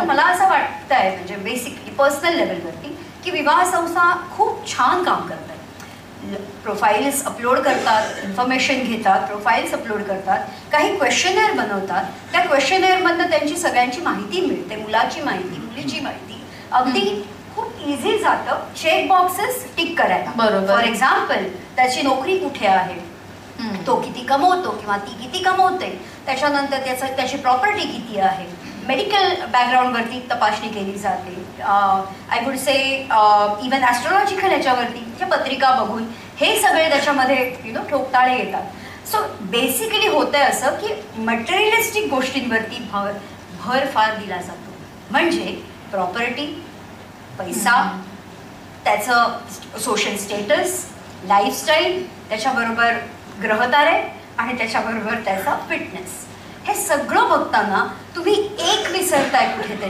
मला असं वाटतंय म्हणजे बेसिकली पर्सनल लेवलवरती की विवाह संस्था खूप छान काम करतात. प्रोफाईल्स अपलोड करतात, इन्फॉर्मेशन घेतात, प्रोफाईल्स अपलोड करतात, काही क्वेश्चनेअर बनवतात. त्या क्वेश्चनेअरमधनं त्यांची सगळ्यांची माहिती मिळते, मुलाची माहिती, मुलीची माहिती. अगदी खूप इझी जातं चेक बॉक्सेस टिक करायला. बरोबर. फॉर एक्झाम्पल त्याची नोकरी कुठे आहे, तो किती कमवतो किंवा ती किती कमवते, त्याच्यानंतर त्याची प्रॉपर्टी किती आहे, मेडिकल बॅकग्राऊंडवरती तपासणी केली जाते. आय वुड से इवन ॲस्ट्रॉलॉजिकल ह्याच्यावरती पत्रिका बघून हे सगळे त्याच्यामध्ये ठोकताळे येतात. सो बेसिकली होतंय असं की मटेरियलिस्टिक गोष्टींवरती भर फार दिला जातो. म्हणजे प्रॉपर्टी, पैसा, त्याचं सोशल स्टेटस, लाईफस्टाईल, त्याच्याबरोबर ग्रहतारे आणि त्याच्याबरोबर त्याचा फिटनेस, हे सगळं बघताना तुम्ही एक विसरताय कुठेतरी.